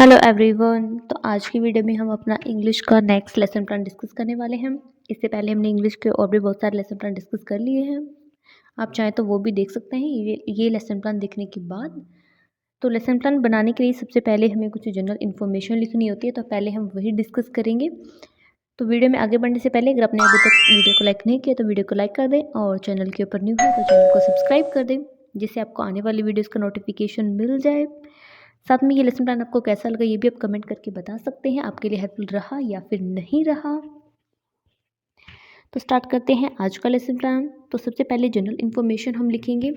Hello everyone. तो आज की वीडियो में हम अपना इंग्लिश का नेक्स्ट लेसन प्लान डिस्कस करने वाले हैं। इससे पहले हमने इंग्लिश के और भी बहुत सारे लेसन प्लान डिस्कस कर लिए हैं। आप चाहें तो वो भी देख सकते हैं ये लेसन प्लान देखने के बाद। तो लेसन प्लान बनाने के लिए सबसे पहले हमें कुछ जनरल इन्फॉर्मेशन लिखनी होती है, तो पहले हम वही डिस्कस करेंगे। तो वीडियो में आगे बढ़ने से पहले अगर आपने अभी तक वीडियो को लाइक नहीं किया तो वीडियो को लाइक कर दें, और चैनल के ऊपर न्यू है तो चैनल को सब्सक्राइब कर दें, जिससे आपको आने वाली वीडियोज़ का नोटिफिकेशन मिल जाए। साथ में ये लेसन प्लान आपको कैसा लगा ये भी आप कमेंट करके बता सकते हैं, आपके लिए हेल्पफुल रहा या फिर नहीं रहा। तो स्टार्ट करते हैं आज का लेसन प्लान। तो सबसे पहले जनरल इन्फॉर्मेशन हम लिखेंगे।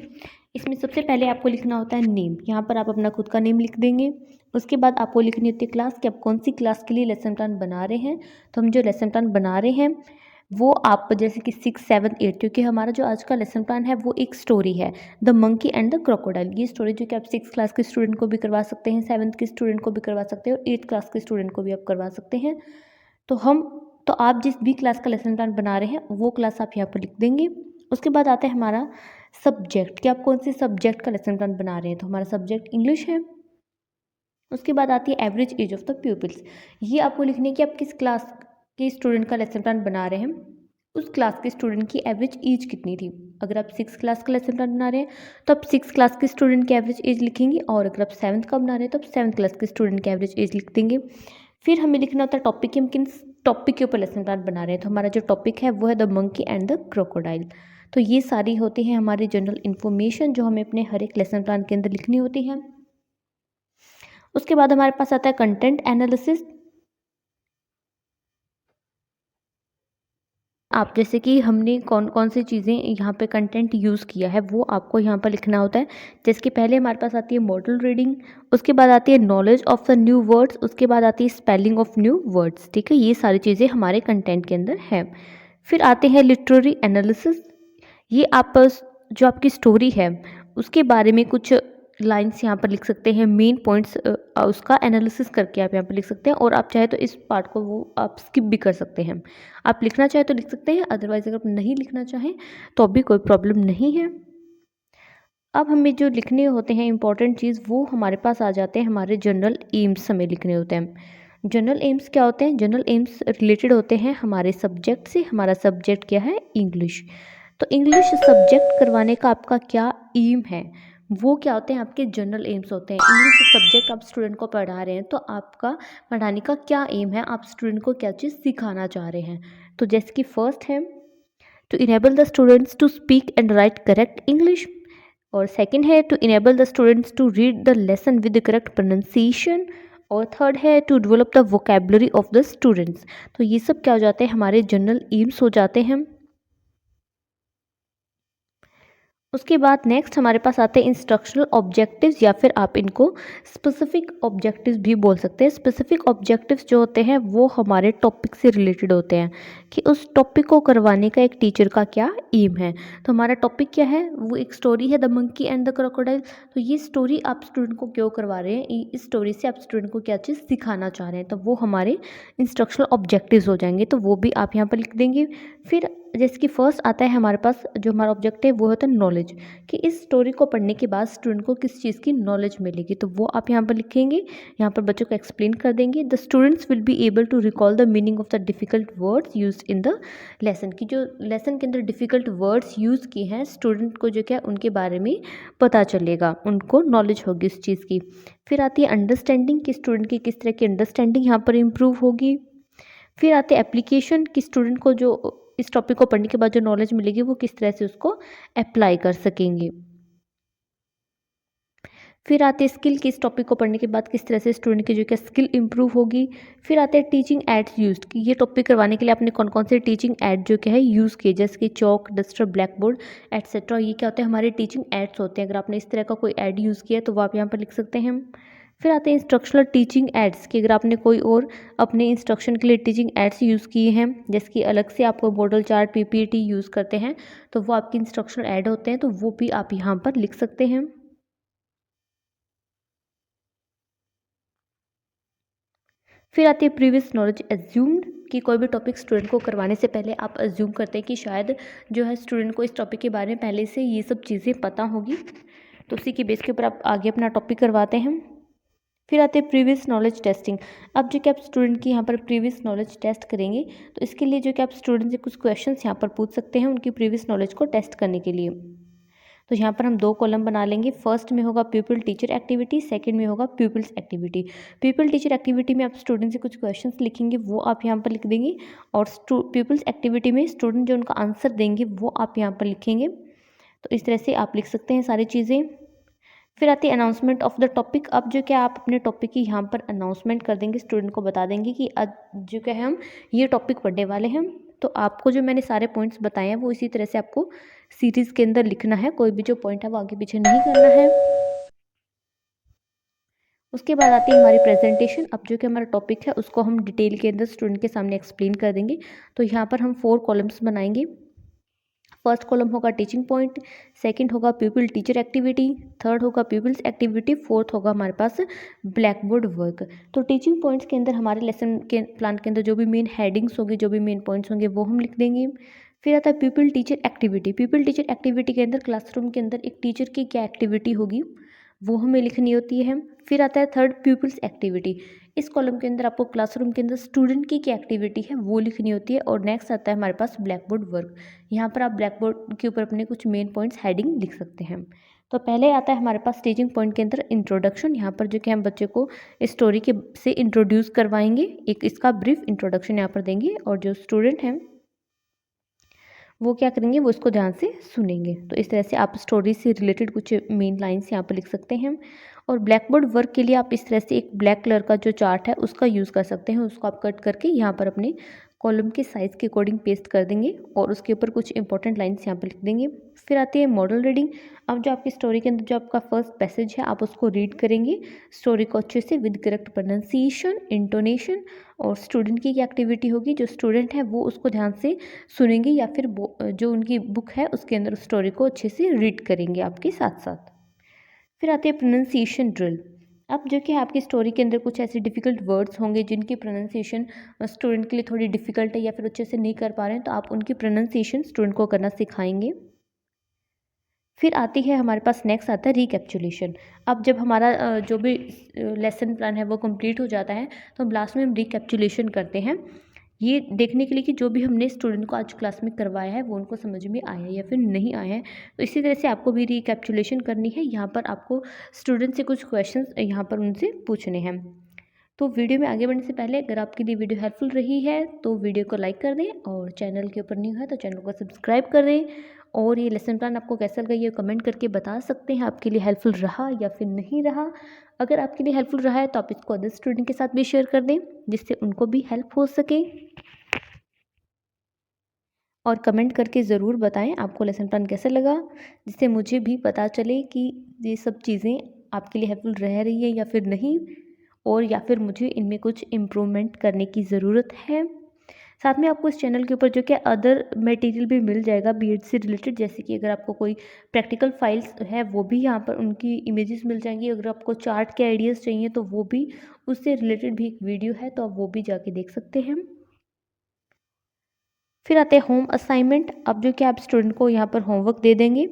इसमें सबसे पहले आपको लिखना होता है नेम। यहाँ पर आप अपना खुद का नेम लिख देंगे। उसके बाद आपको लिखनी होती है क्लास, कि आप कौन सी क्लास के लिए लेसन प्लान बना रहे हैं। तो हम जो लेसन प्लान बना रहे हैं वो आप जैसे कि 6, 7, 8, क्योंकि हमारा जो आज का लेसन प्लान है वो एक स्टोरी है, the monkey and the crocodile. ये स्टोरी जो कि आप 6 क्लास के स्टूडेंट को भी करवा सकते हैं, 7th के स्टूडेंट को भी करवा सकते हैं, और 8th क्लास के स्टूडेंट को भी आप करवा सकते हैं। तो आप जिस भी क्लास का लेसन प्लान बना रहे हैं वो क्लास आप यहाँ पर लिख देंगे। उसके बाद आता है हमारा सब्जेक्ट, कि आप कौन से सब्जेक्ट का लेसन प्लान बना रहे हैं। तो हमारा सब्जेक्ट इंग्लिश है। उसके बाद आती है average age of the pupils. ये आपको लिखने की आप किस क्लास के स्टूडेंट का लेसन प्लान बना रहे हैं, उस क्लास के स्टूडेंट की एवरेज एज कितनी थी। अगर आप 6 क्लास का लेसन प्लान बना रहे हैं तो आप 6 क्लास के स्टूडेंट की एवरेज एज लिखेंगे, और अगर आप 7th का बना रहे हैं तो आप 7th क्लास के स्टूडेंट की एवरेज एज लिख देंगे। फिर हमें लिखना होता है टॉपिक, कि हम किन टॉपिक के ऊपर लेसन प्लान बना रहे हैं। तो हमारा जो टॉपिक है वो है the monkey and the crocodile. तो ये सारी होती है हमारी जनरल इन्फॉर्मेशन जो हमें अपने हर एक लेसन प्लान के अंदर लिखनी होती है। उसके बाद हमारे पास आता है कंटेंट एनालिसिस। आप जैसे कि हमने कौन कौन सी चीज़ें यहाँ पे कंटेंट यूज़ किया है वो आपको यहाँ पर लिखना होता है। जिसके पहले हमारे पास आती है मॉडल रीडिंग, उसके बाद आती है knowledge of the new words, उसके बाद आती है स्पेलिंग ऑफ न्यू वर्ड्स। ठीक है, ये सारी चीज़ें हमारे कंटेंट के अंदर है। फिर आते हैं लिटरेरी एनालिसिस। ये आप जो आपकी स्टोरी है उसके बारे में कुछ लाइंस यहाँ पर लिख सकते हैं, मेन पॉइंट्स उसका एनालिसिस करके आप यहाँ पर लिख सकते हैं, और आप चाहे तो इस पार्ट को वो आप स्किप भी कर सकते हैं। आप लिखना चाहे तो लिख सकते हैं, अदरवाइज अगर आप नहीं लिखना चाहें तो भी कोई प्रॉब्लम नहीं है। अब हमें जो लिखने होते हैं इंपॉर्टेंट चीज़ वो हमारे पास आ जाते हैं, हमारे जनरल एम्स हमें लिखने होते हैं। जनरल एम्स क्या होते हैं? जनरल एम्स रिलेटेड होते हैं हमारे सब्जेक्ट से। हमारा सब्जेक्ट क्या है? इंग्लिश। तो इंग्लिश सब्जेक्ट करवाने का आपका क्या एम है, वो क्या होते हैं? आपके जनरल एम्स होते हैं। इंग्लिश सब्जेक्ट आप स्टूडेंट को पढ़ा रहे हैं तो आपका पढ़ाने का क्या एम है, आप स्टूडेंट को क्या चीज़ सिखाना चाह रहे हैं। तो जैसे कि फर्स्ट है to enable the students to speak and write correct English, और सेकंड है to enable the students to read the lesson with the correct pronunciation, और थर्ड है to develop the vocabulary of the students. तो ये सब क्या हो जाते हैं? हमारे जनरल एम्स हो जाते हैं। उसके बाद नेक्स्ट हमारे पास आते हैं इंस्ट्रक्शनल ऑब्जेक्टिव्स, या फिर आप इनको स्पेसिफिक ऑब्जेक्टिव्स भी बोल सकते हैं। स्पेसिफिक ऑब्जेक्टिव्स जो होते हैं वो हमारे टॉपिक से रिलेटेड होते हैं, कि उस टॉपिक को करवाने का एक टीचर का क्या एम है। तो हमारा टॉपिक क्या है? वो एक स्टोरी है, the monkey and the crocodile. तो ये स्टोरी आप स्टूडेंट को क्यों करवा रहे हैं, इस स्टोरी से आप स्टूडेंट को क्या चीज़ सिखाना चाह रहे हैं, तो वो हमारे इंस्ट्रक्शनल ऑब्जेक्टिव्स हो जाएंगे। तो वो भी आप यहाँ पर लिख देंगे। फिर जैसे कि फर्स्ट आता है हमारे पास, जो हमारा ऑब्जेक्टिव है वो होता है नॉलेज, कि इस स्टोरी को पढ़ने के बाद स्टूडेंट को किस चीज़ की नॉलेज मिलेगी। तो वो आप यहाँ पर लिखेंगे, यहाँ पर बच्चों को एक्सप्लेन कर देंगे। The students will be able to recall the meaning of the difficult words use in the lesson, की जो लेसन के अंदर डिफ़िकल्ट वर्ड्स यूज़ किए हैं स्टूडेंट को जो क्या उनके बारे में पता चलेगा, उनको नॉलेज होगी इस चीज़ की। फिर आती है अंडरस्टैंडिंग, कि स्टूडेंट की किस तरह की अंडरस्टैंडिंग यहाँ पर इम्प्रूव होगी। फिर आते हैं एप्लीकेशन, कि स्टूडेंट को जो इस टॉपिक को पढ़ने के बाद जो नॉलेज मिलेगी वो किस तरह से उसको अप्लाई कर सकेंगे। फिर आते हैं स्किल, कि इस टॉपिक को पढ़ने के बाद किस तरह से स्टूडेंट की जो क्या स्किल इंप्रूव होगी। फिर आते हैं टीचिंग एड्स यूज्ड, कि ये टॉपिक करवाने के लिए आपने कौन कौन से टीचिंग एड जो क्या है यूज़ किए, जैसे कि चौक, डस्टर, ब्लैक बोर्ड एट्सेट्रा। ये क्या होते हैं? हमारे टीचिंग एड्स होते हैं। अगर आपने इस तरह का कोई एड यूज़ किया तो वो आप यहाँ पर लिख सकते हैं। फिर आते हैं इंस्ट्रक्शनल टीचिंग एड्स, कि अगर आपने कोई और अपने इंस्ट्रक्शन के लिए टीचिंग एड्स यूज़ किए हैं, जैसे कि अलग से आप मॉडल चार्ट, पीपीटी यूज़ करते हैं, तो वो आपके इंस्ट्रक्शनल एड होते हैं, तो वो भी आप यहाँ पर लिख सकते हैं। फिर आती है प्रीवियस नॉलेज एज्यूम्ड, कि कोई भी टॉपिक स्टूडेंट को करवाने से पहले आप एज्यूम करते हैं कि शायद जो है स्टूडेंट को इस टॉपिक के बारे में पहले से ये सब चीज़ें पता होगी, तो उसी के बेस के ऊपर आप आगे अपना टॉपिक करवाते हैं। फिर आते हैं प्रीवियस नॉलेज टेस्टिंग। अब जो कि आप स्टूडेंट की यहाँ पर प्रीवियस नॉलेज टेस्ट करेंगे, तो इसके लिए जो कि आप स्टूडेंट से कुछ क्वेश्चंस यहाँ पर पूछ सकते हैं उनकी प्रीवियस नॉलेज को टेस्ट करने के लिए। तो यहाँ पर हम 2 कॉलम बना लेंगे। फर्स्ट में होगा पीपल टीचर एक्टिविटी, सेकंड में होगा peoples activity. People teacher activity में आप स्टूडेंट से कुछ क्वेश्चंस लिखेंगे, वो आप यहाँ पर लिख देंगे, और पीपल्स एक्टिविटी में स्टूडेंट जो उनका आंसर देंगे वो आप यहाँ पर लिखेंगे। तो इस तरह से आप लिख सकते हैं सारी चीज़ें। फिर आती है अनाउंसमेंट ऑफ द टॉपिक। अब जो क्या आप अपने टॉपिक की यहाँ पर अनाउंसमेंट कर देंगे, स्टूडेंट को बता देंगे कि आज जो क्या है हम ये टॉपिक पढ़ने वाले हैं। तो आपको जो मैंने सारे पॉइंट्स बताए हैं वो इसी तरह से आपको सीरीज़ के अंदर लिखना है, कोई भी जो पॉइंट है वो आगे पीछे नहीं करना है। उसके बाद आती है हमारी प्रेजेंटेशन। अब जो कि हमारा टॉपिक है उसको हम डिटेल के अंदर स्टूडेंट के सामने एक्सप्लेन कर देंगे। तो यहाँ पर हम 4 कॉलम्स बनाएंगे। फर्स्ट कॉलम होगा टीचिंग पॉइंट, सेकंड होगा पीपल टीचर एक्टिविटी, थर्ड होगा पीपल्स एक्टिविटी, फोर्थ होगा हमारे पास ब्लैक बोर्ड वर्क। तो टीचिंग पॉइंट्स के अंदर हमारे लेसन के प्लान के अंदर जो भी मेन हेडिंग्स होंगे, जो भी मेन पॉइंट्स होंगे वो हम लिख देंगे। फिर आता है people teacher activity. People teacher activity के अंदर क्लासरूम के अंदर एक टीचर की क्या एक्टिविटी होगी वो हमें लिखनी होती है। फिर आता है थर्ड पीपल्स एक्टिविटी। इस कॉलम के अंदर आपको क्लासरूम के अंदर स्टूडेंट की क्या एक्टिविटी है वो लिखनी होती है। और नेक्स्ट आता है हमारे पास ब्लैक बोर्ड वर्क। यहाँ पर आप ब्लैक बोर्ड के ऊपर अपने कुछ मेन पॉइंट्स हेडिंग लिख सकते हैं। तो पहले आता है हमारे पास टीचिंग पॉइंट के अंदर इंट्रोडक्शन। यहाँ पर जो कि हम बच्चे को स्टोरी के से इंट्रोड्यूस करवाएंगे, एक इसका ब्रीफ इंट्रोडक्शन यहाँ पर देंगे, और जो स्टूडेंट हैं वो क्या करेंगे, वो इसको ध्यान से सुनेंगे। तो इस तरह से आप स्टोरी से रिलेटेड कुछ मेन लाइंस यहाँ पर लिख सकते हैं। और ब्लैक बोर्ड वर्क के लिए आप इस तरह से एक ब्लैक कलर का जो चार्ट है उसका यूज़ कर सकते हैं। उसको आप कट करके यहाँ पर अपने कॉलम के साइज़ के अकॉर्डिंग पेस्ट कर देंगे और उसके ऊपर कुछ इंपॉर्टेंट लाइंस यहाँ पर लिख देंगे। फिर आती है मॉडल रीडिंग। अब जो आपकी स्टोरी के अंदर जो आपका फर्स्ट पैसेज है आप उसको रीड करेंगे, स्टोरी को अच्छे से विद करेक्ट प्रोनाउंसिएशन, इंटोनेशन, और स्टूडेंट की एक्टिविटी होगी, जो स्टूडेंट है वो उसको ध्यान से सुनेंगे या फिर जो उनकी बुक है उसके अंदर स्टोरी को अच्छे से रीड करेंगे आपके साथ साथ। फिर आते हैं प्रोनाउंसिएशन ड्रिल। अब जो कि आपकी स्टोरी के अंदर कुछ ऐसे डिफ़िकल्ट वर्ड्स होंगे जिनकी प्रोनाउंसिएशन स्टूडेंट के लिए थोड़ी डिफ़िकल्ट है या फिर अच्छे से नहीं कर पा रहे हैं, तो आप उनकी प्रोनाउंसिएशन स्टूडेंट को करना सिखाएंगे। फिर आती है हमारे पास नेक्स्ट आता है रिकैप्चुलेशन। अब जब हमारा जो भी लेसन प्लान है वो कंप्लीट हो जाता है तो हम लास्ट में हम रिकैप्चुलेशन करते हैं, ये देखने के लिए कि जो भी हमने स्टूडेंट को आज क्लास में करवाया है वो उनको समझ में आया है या फिर नहीं आया है। तो इसी तरह से आपको भी रिकैप्चुलेशन करनी है। यहाँ पर आपको स्टूडेंट से कुछ क्वेश्चंस यहाँ पर उनसे पूछने हैं। तो वीडियो में आगे बढ़ने से पहले अगर आपके लिए वीडियो हेल्पफुल रही है तो वीडियो को लाइक कर दें, और चैनल के ऊपर न्यू है तो चैनल को सब्सक्राइब कर दें। और ये लेसन प्लान आपको कैसा लगा ये कमेंट करके बता सकते हैं, आपके लिए हेल्पफुल रहा या फिर नहीं रहा। अगर आपके लिए हेल्पफुल रहा है तो आप इसको अदर स्टूडेंट के साथ भी शेयर कर दें जिससे उनको भी हेल्प हो सके। और कमेंट करके ज़रूर बताएं आपको लेसन प्लान कैसा लगा, जिससे मुझे भी पता चले कि ये सब चीज़ें आपके लिए हेल्पफुल रह रही है या फिर नहीं, और या फिर मुझे इनमें कुछ इम्प्रूवमेंट करने की ज़रूरत है। साथ में आपको इस चैनल के ऊपर जो कि अदर मटेरियल भी मिल जाएगा बीएड से रिलेटेड, जैसे कि अगर आपको कोई प्रैक्टिकल फाइल्स है वो भी यहाँ पर उनकी इमेजेस मिल जाएंगी। अगर आपको चार्ट के आइडियाज़ चाहिए तो वो भी, उससे रिलेटेड भी एक वीडियो है तो आप वो भी जाके देख सकते हैं। फिर आते हैं होम असाइनमेंट। अब जो कि आप स्टूडेंट को यहाँ पर होमवर्क दे देंगे,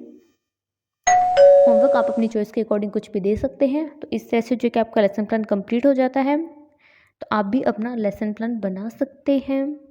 होमवर्क आप अपनी चॉइस के अकॉर्डिंग कुछ भी दे सकते हैं। तो इस तरह से जो कि आपका लेसन प्लान कंप्लीट हो जाता है, तो आप भी अपना लेसन प्लान बना सकते हैं।